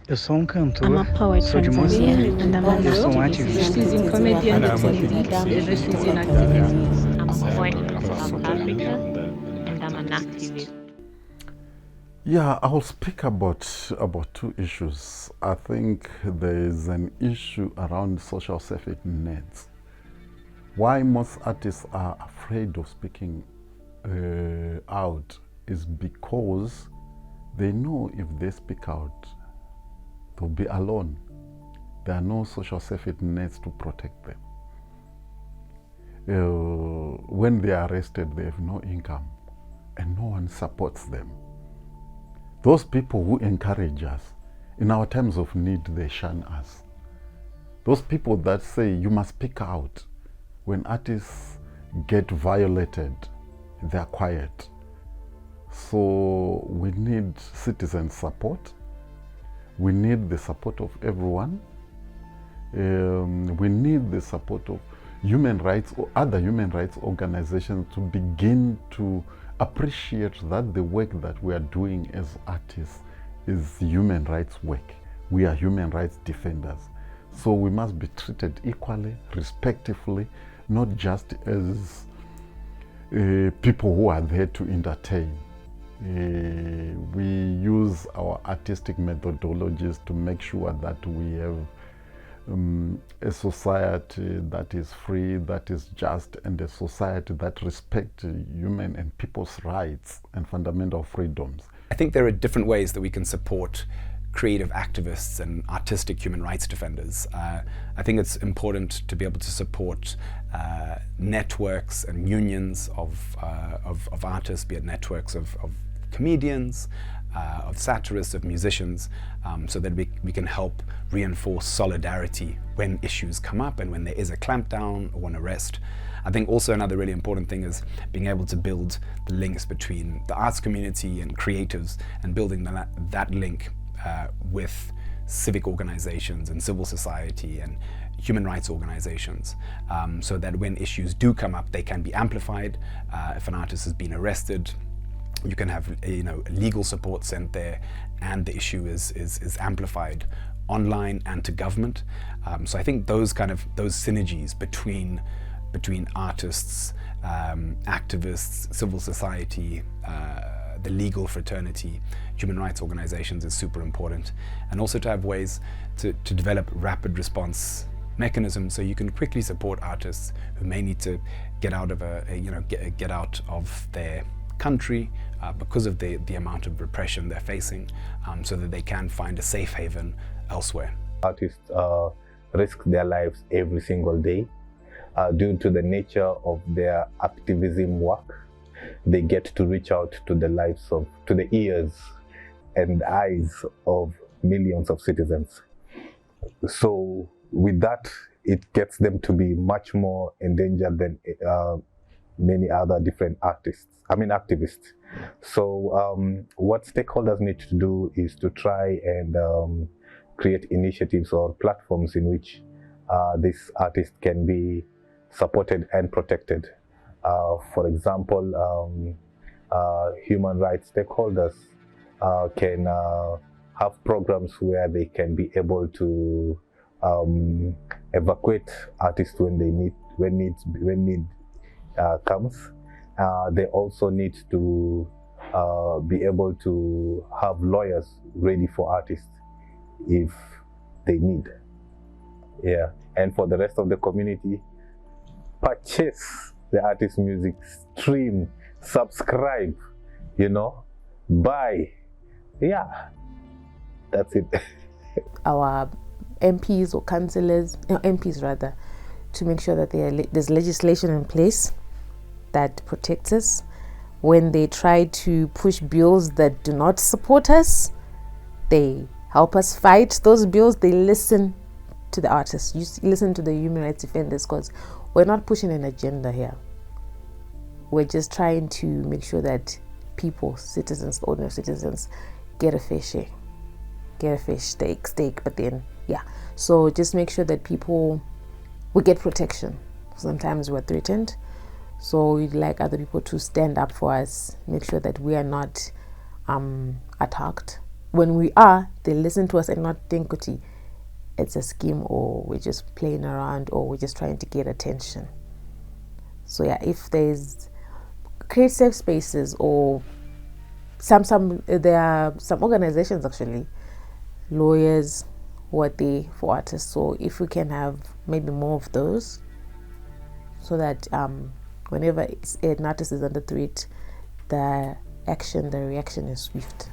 Eu sou um I'm cantor, a poet sou de from Zambia Moçambique. and I'm an Eu sou um activist. ativista. Je suis une comédienne de Zambie et je suis une activiste. I'm a poet from South Africa and I'm an activist. Yeah, I'll speak about two issues. I think there is an issue around social safety nets. Why most artists are afraid of speaking out is because they know if they speak out, they'll be alone. There are no social safety nets to protect them. When they are arrested, they have no income and no one supports them. Those people who encourage us, in our times of need, they shun us. Those people that say you must speak out, when artists get violated, they are quiet. So we need citizen support. We need the support of everyone. We need the support of human rights or other human rights organizations to begin to appreciate that the work that we are doing as artists is human rights work. We are human rights defenders. So we must be treated equally, respectively, not just as people who are there to entertain. We use our artistic methodologies to make sure that we have a society that is free, that is just, and a society that respects human and people's rights and fundamental freedoms. I think there are different ways that we can support creative activists and artistic human rights defenders. I think it's important to be able to support networks and unions of artists, be it networks of comedians, of satirists, of musicians, so that we can help reinforce solidarity when issues come up and when there is a clampdown or an arrest. I think also another really important thing is being able to build the links between the arts community and creatives and building that link with civic organizations and civil society and human rights organizations, so that when issues do come up, they can be amplified. If an artist has been arrested, you can have legal support sent there, and the issue is amplified online and to government. So I think those synergies between artists, activists, civil society, the legal fraternity, human rights organizations is super important, and also to have ways to develop rapid response mechanisms so you can quickly support artists who may need to get out of get out of their country because of the amount of repression they're facing, so that they can find a safe haven elsewhere. Artists risk their lives every single day due to the nature of their activism work. They get to reach out to the ears and eyes of millions of citizens. So with that, it gets them to be much more endangered than many other different activists. So what stakeholders need to do is to try and create initiatives or platforms in which these artists can be supported and protected. For example, human rights stakeholders can have programs where they can be able to evacuate artists when need comes. They also need to be able to have lawyers ready for artists if they need. Yeah, and for the rest of the community, purchase the artist's music, stream, subscribe, buy. Yeah, that's it. Our MPs or councillors, MPs rather, to make sure that there's legislation in place that protects us. When they try to push bills that do not support us, they help us fight those bills. They listen to the artists, you listen to the human rights defenders, because we're not pushing an agenda here. We're just trying to make sure that people, citizens, ordinary citizens, get a fair share, get a fair stake. But then, yeah. So just make sure that we get protection. Sometimes we're threatened. So we'd like other people to stand up for us, make sure that we are not attacked when we are, they listen to us and not think it's a scheme, or we're just playing around, or we're just trying to get attention. So yeah, if there's create safe spaces, or there are some organizations, actually, lawyers who are there for artists. So if we can have maybe more of those, so that whenever an artist is under threat, the reaction is swift.